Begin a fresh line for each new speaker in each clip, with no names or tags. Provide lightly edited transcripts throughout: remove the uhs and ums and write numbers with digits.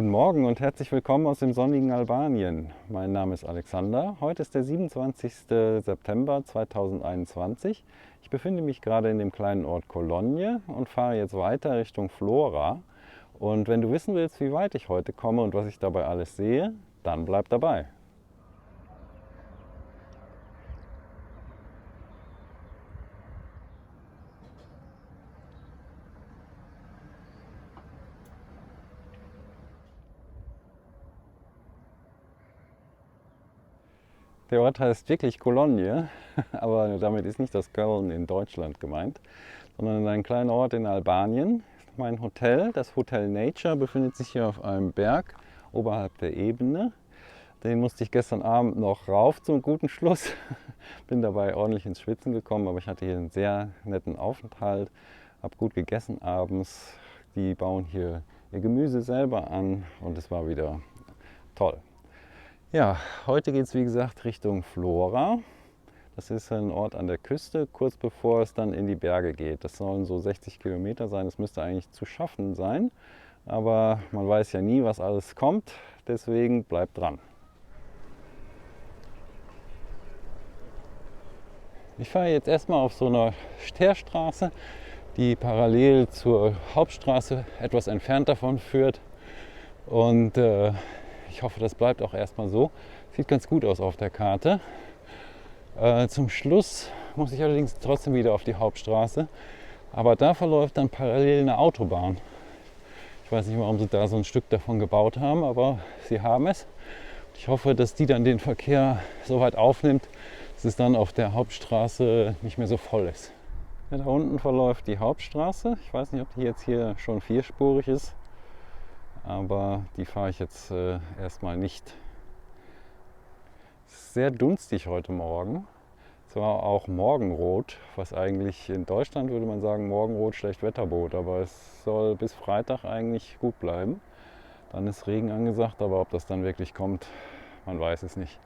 Guten Morgen und herzlich willkommen aus dem sonnigen Albanien. Mein Name ist Alexander. Heute ist der 27. September 2021. Ich befinde mich gerade in dem kleinen Ort Cologne und fahre jetzt weiter Richtung Vlora. Und wenn du wissen willst, wie weit ich heute komme und was ich dabei alles sehe, dann bleib dabei. Der Ort heißt wirklich Cologne, aber damit ist nicht das Köln in Deutschland gemeint, sondern ein kleiner Ort in Albanien. Mein Hotel, das Hotel Nature, befindet sich hier auf einem Berg oberhalb der Ebene. Den musste ich gestern Abend noch rauf zum guten Schluss. Bin dabei ordentlich ins Schwitzen gekommen, aber ich hatte hier einen sehr netten Aufenthalt, habe gut gegessen abends. Die bauen hier ihr Gemüse selber an und es war wieder toll. Ja, heute geht es wie gesagt Richtung Vlora. Das ist ein Ort an der Küste, kurz bevor es dann in die Berge geht. Das sollen so 60 Kilometer sein, das müsste eigentlich zu schaffen sein. Aber man weiß ja nie, was alles kommt, deswegen bleibt dran. Ich fahre jetzt erstmal auf so einer Teerstraße, die parallel zur Hauptstraße etwas entfernt davon führt. Und ich hoffe, das bleibt auch erstmal so. Sieht ganz gut aus auf der Karte. Zum Schluss muss ich allerdings trotzdem wieder auf die Hauptstraße. Aber da verläuft dann parallel eine Autobahn. Ich weiß nicht, warum sie da so ein Stück davon gebaut haben, aber sie haben es. Ich hoffe, dass die dann den Verkehr so weit aufnimmt, dass es dann auf der Hauptstraße nicht mehr so voll ist. Ja, da unten verläuft die Hauptstraße. Ich weiß nicht, ob die jetzt hier schon vierspurig ist. Aber die fahre ich jetzt erstmal nicht. Es ist sehr dunstig heute Morgen. Es war auch Morgenrot, was eigentlich in Deutschland würde man sagen Morgenrot, Schlechtwetterbot. Aber es soll bis Freitag eigentlich gut bleiben. Dann ist Regen angesagt, aber ob das dann wirklich kommt, man weiß es nicht.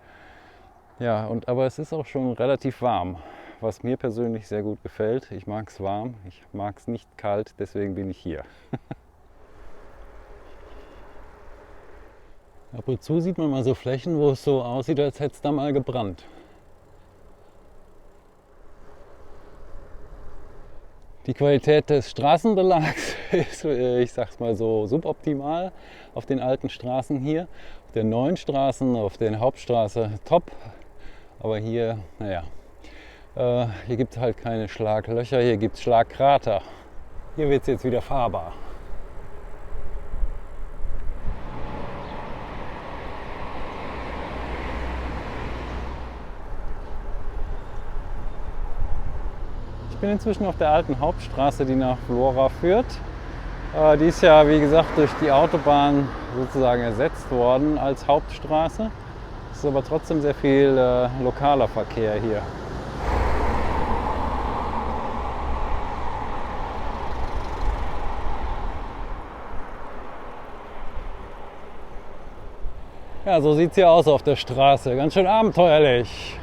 Ja, aber es ist auch schon relativ warm, was mir persönlich sehr gut gefällt. Ich mag es warm, ich mag es nicht kalt, deswegen bin ich hier. Ab und zu sieht man mal so Flächen, wo es so aussieht, als hätte es da mal gebrannt. Die Qualität des Straßenbelags ist, ich sag's mal so, suboptimal auf den alten Straßen hier. Auf den neuen Straßen, auf der Hauptstraße top. Aber hier, naja, hier gibt es halt keine Schlaglöcher, hier gibt es Schlagkrater. Hier wird es jetzt wieder fahrbar. Ich bin inzwischen auf der alten Hauptstraße, die nach Vlora führt. Die ist ja, wie gesagt, durch die Autobahn sozusagen ersetzt worden als Hauptstraße. Es ist aber trotzdem sehr viel lokaler Verkehr hier. Ja, so sieht es hier aus auf der Straße. Ganz schön abenteuerlich.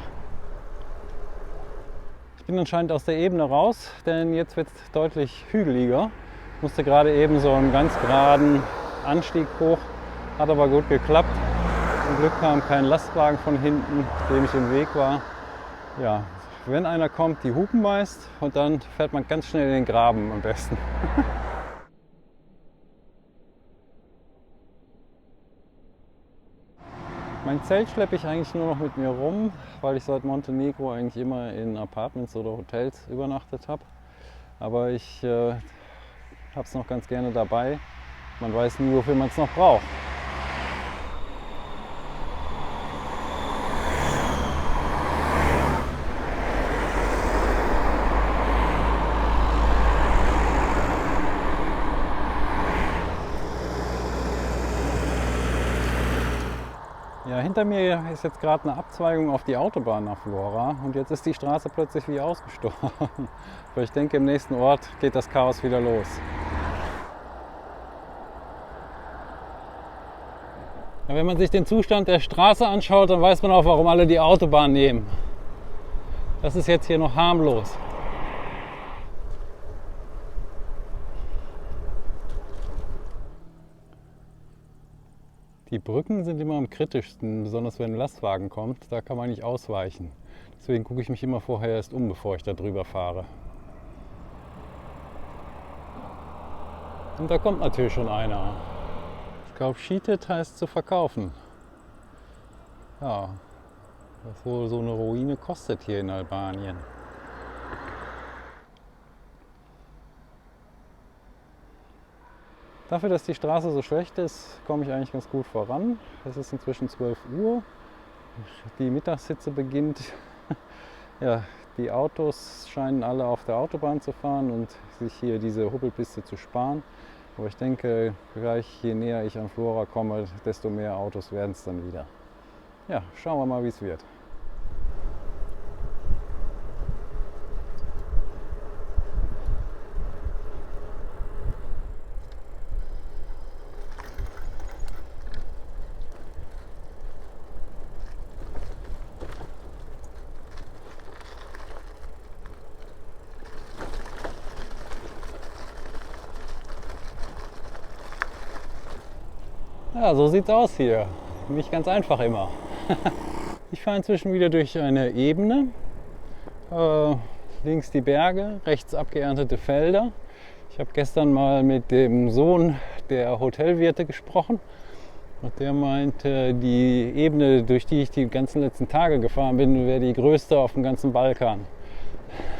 Ich bin anscheinend aus der Ebene raus, denn jetzt wird es deutlich hügeliger. Ich musste gerade eben so einen ganz geraden Anstieg hoch, hat aber gut geklappt. Zum Glück kam kein Lastwagen von hinten, dem ich im Weg war. Ja, wenn einer kommt, die hupen meist und dann fährt man ganz schnell in den Graben am besten. Mein Zelt schleppe ich eigentlich nur noch mit mir rum, weil ich seit Montenegro eigentlich immer in Apartments oder Hotels übernachtet habe. Aber ich habe es noch ganz gerne dabei. Man weiß nie, wofür man es noch braucht. Ja, hinter mir ist jetzt gerade eine Abzweigung auf die Autobahn nach Vlora und jetzt ist die Straße plötzlich wie ausgestorben. Aber ich denke, im nächsten Ort geht das Chaos wieder los. Ja, wenn man sich den Zustand der Straße anschaut, dann weiß man auch, warum alle die Autobahn nehmen. Das ist jetzt hier noch harmlos. Die Brücken sind immer am kritischsten, besonders wenn ein Lastwagen kommt. Da kann man nicht ausweichen. Deswegen gucke ich mich immer vorher erst um, bevor ich da drüber fahre. Und da kommt natürlich schon einer. Ich glaube, Cheated heißt zu verkaufen. Ja, was wohl so eine Ruine kostet hier in Albanien. Dafür, dass die Straße so schlecht ist, komme ich eigentlich ganz gut voran. Es ist inzwischen 12 Uhr. Die Mittagshitze beginnt. Ja, die Autos scheinen alle auf der Autobahn zu fahren und sich hier diese Hubbelpiste zu sparen. Aber ich denke, gleich je näher ich an Vlora komme, desto mehr Autos werden es dann wieder. Ja, schauen wir mal, wie es wird. Ja, so sieht's aus hier. Nicht ganz einfach immer. Ich fahre inzwischen wieder durch eine Ebene. Links die Berge, rechts abgeerntete Felder. Ich habe gestern mal mit dem Sohn der Hotelwirte gesprochen und der meinte, die Ebene, durch die ich die ganzen letzten Tage gefahren bin, wäre die größte auf dem ganzen Balkan.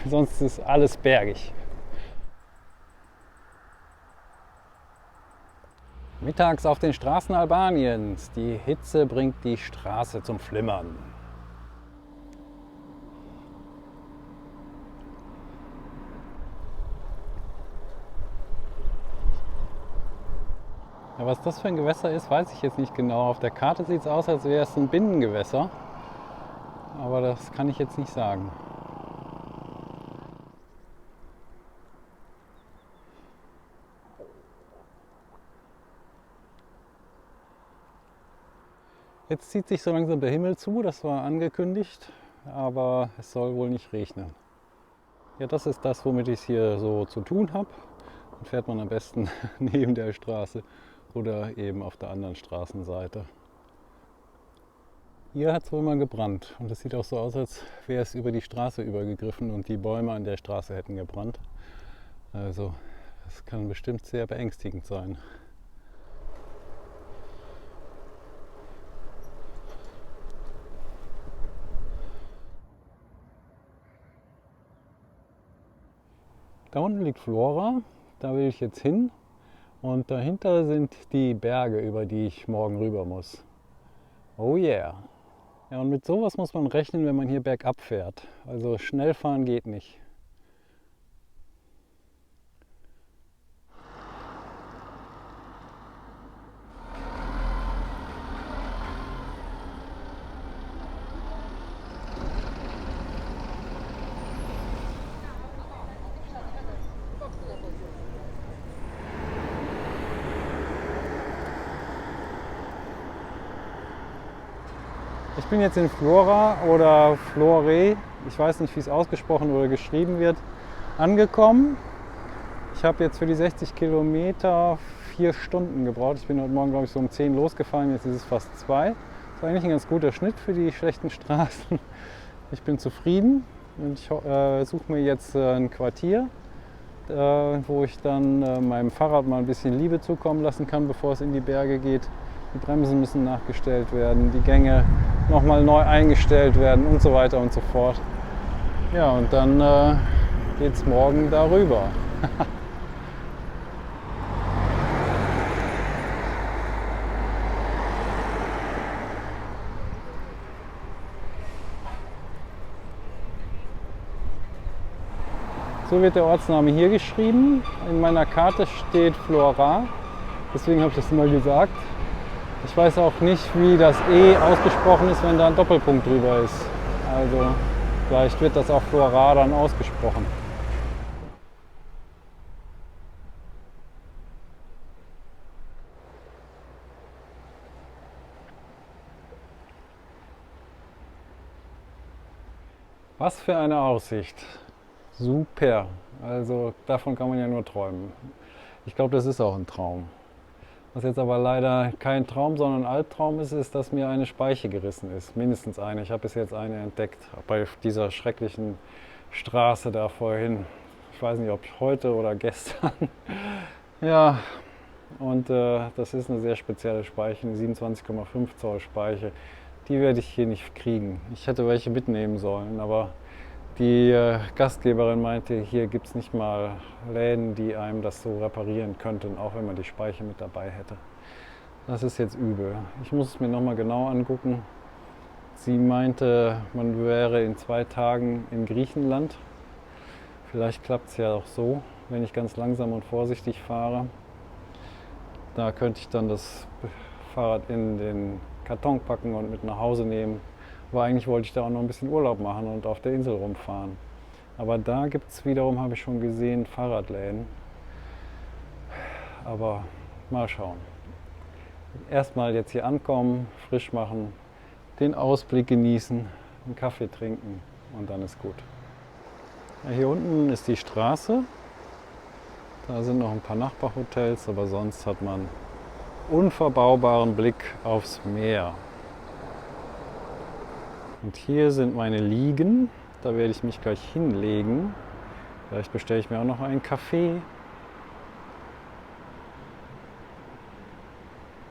Sonst ist alles bergig. Mittags auf den Straßen Albaniens. Die Hitze bringt die Straße zum Flimmern. Ja, was das für ein Gewässer ist, weiß ich jetzt nicht genau. Auf der Karte sieht es aus, als wäre es ein Binnengewässer. Aber das kann ich jetzt nicht sagen. Jetzt zieht sich so langsam der Himmel zu, das war angekündigt, aber es soll wohl nicht regnen. Ja, das ist das, womit ich es hier so zu tun habe. Dann fährt man am besten neben der Straße oder eben auf der anderen Straßenseite. Hier hat es wohl mal gebrannt und es sieht auch so aus, als wäre es über die Straße übergegriffen und die Bäume an der Straße hätten gebrannt. Also das kann bestimmt sehr beängstigend sein. Da unten liegt Vlora, da will ich jetzt hin und dahinter sind die Berge, über die ich morgen rüber muss. Oh yeah! Ja, und mit sowas muss man rechnen, wenn man hier bergab fährt. Also schnell fahren geht nicht. Ich bin jetzt in Vlora oder Vlore, ich weiß nicht, wie es ausgesprochen oder geschrieben wird, angekommen. Ich habe jetzt für die 60 Kilometer 4 Stunden gebraucht. Ich bin heute Morgen, glaube ich, so um 10 losgefahren, jetzt ist es fast 2. Das ist eigentlich ein ganz guter Schnitt für die schlechten Straßen. Ich bin zufrieden und ich suche mir jetzt ein Quartier, wo ich dann meinem Fahrrad mal ein bisschen Liebe zukommen lassen kann, bevor es in die Berge geht. Die Bremsen müssen nachgestellt werden, die Gänge nochmal neu eingestellt werden und so weiter und so fort. Ja, und dann geht es morgen darüber. So wird der Ortsname hier geschrieben. In meiner Karte steht Vlora, deswegen habe ich das mal gesagt. Ich weiß auch nicht, wie das E ausgesprochen ist, wenn da ein Doppelpunkt drüber ist. Also vielleicht wird das auch Vlora dann ausgesprochen. Was für eine Aussicht. Super. Also davon kann man ja nur träumen. Ich glaube, das ist auch ein Traum. Was jetzt aber leider kein Traum, sondern ein Albtraum ist, ist, dass mir eine Speiche gerissen ist. Mindestens eine. Ich habe bis jetzt eine entdeckt bei dieser schrecklichen Straße da vorhin. Ich weiß nicht, ob heute oder gestern. Ja, und das ist eine sehr spezielle Speiche, eine 27,5 Zoll Speiche. Die werde ich hier nicht kriegen. Ich hätte welche mitnehmen sollen, aber die Gastgeberin meinte, hier gibt es nicht mal Läden, die einem das so reparieren könnten, auch wenn man die Speiche mit dabei hätte. Das ist jetzt übel. Ich muss es mir nochmal genau angucken. Sie meinte, man wäre in 2 Tagen in Griechenland. Vielleicht klappt es ja auch so, wenn ich ganz langsam und vorsichtig fahre. Da könnte ich dann das Fahrrad in den Karton packen und mit nach Hause nehmen. Aber eigentlich wollte ich da auch noch ein bisschen Urlaub machen und auf der Insel rumfahren. Aber da gibt es wiederum, habe ich schon gesehen, Fahrradläden. Aber mal schauen. Erstmal jetzt hier ankommen, frisch machen, den Ausblick genießen, einen Kaffee trinken und dann ist gut. Ja, hier unten ist die Straße. Da sind noch ein paar Nachbarhotels, aber sonst hat man unverbaubaren Blick aufs Meer. Und hier sind meine Liegen. Da werde ich mich gleich hinlegen. Vielleicht bestelle ich mir auch noch einen Kaffee.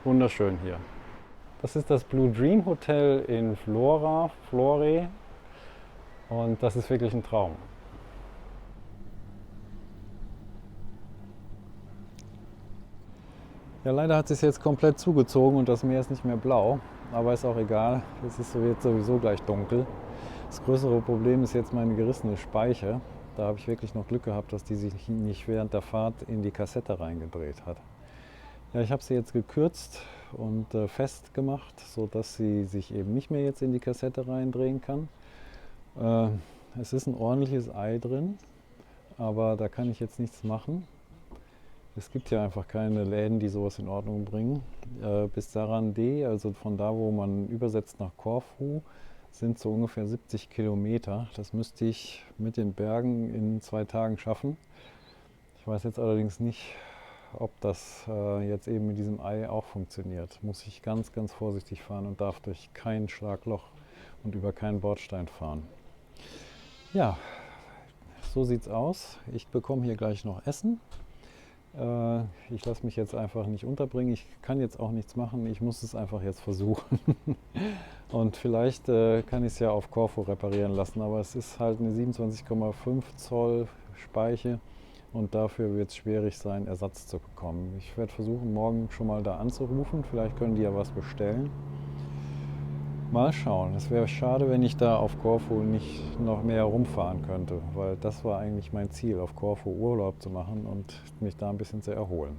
Wunderschön hier. Das ist das Blue Dream Hotel in Flore. Und das ist wirklich ein Traum. Ja, leider hat es jetzt komplett zugezogen und das Meer ist nicht mehr blau. Aber ist auch egal, es ist jetzt sowieso gleich dunkel. Das größere Problem ist jetzt meine gerissene Speiche. Da habe ich wirklich noch Glück gehabt, dass die sich nicht während der Fahrt in die Kassette reingedreht hat. Ja, ich habe sie jetzt gekürzt und festgemacht, sodass sie sich eben nicht mehr jetzt in die Kassette reindrehen kann. Es ist ein ordentliches Ei drin, aber da kann ich jetzt nichts machen. Es gibt ja einfach keine Läden, die sowas in Ordnung bringen. Bis Sarandé, also von da, wo man übersetzt nach Korfu, sind so ungefähr 70 Kilometer. Das müsste ich mit den Bergen in 2 Tagen schaffen. Ich weiß jetzt allerdings nicht, ob das jetzt eben mit diesem Ei auch funktioniert. Muss ich ganz, ganz vorsichtig fahren und darf durch kein Schlagloch und über keinen Bordstein fahren. Ja, so sieht's aus. Ich bekomme hier gleich noch Essen. Ich lasse mich jetzt einfach nicht unterbringen. Ich kann jetzt auch nichts machen. Ich muss es einfach jetzt versuchen. Und vielleicht kann ich es ja auf Korfu reparieren lassen. Aber es ist halt eine 27,5 Zoll Speiche. Und dafür wird es schwierig sein, Ersatz zu bekommen. Ich werde versuchen, morgen schon mal da anzurufen. Vielleicht können die ja was bestellen. Mal schauen. Es wäre schade, wenn ich da auf Korfu nicht noch mehr rumfahren könnte, weil das war eigentlich mein Ziel, auf Korfu Urlaub zu machen und mich da ein bisschen zu erholen.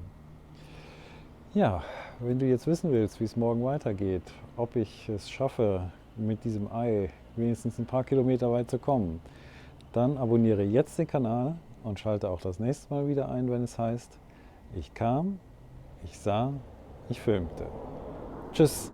Ja, wenn du jetzt wissen willst, wie es morgen weitergeht, ob ich es schaffe, mit diesem Ei wenigstens ein paar Kilometer weit zu kommen, dann abonniere jetzt den Kanal und schalte auch das nächste Mal wieder ein, wenn es heißt, ich kam, ich sah, ich filmte. Tschüss!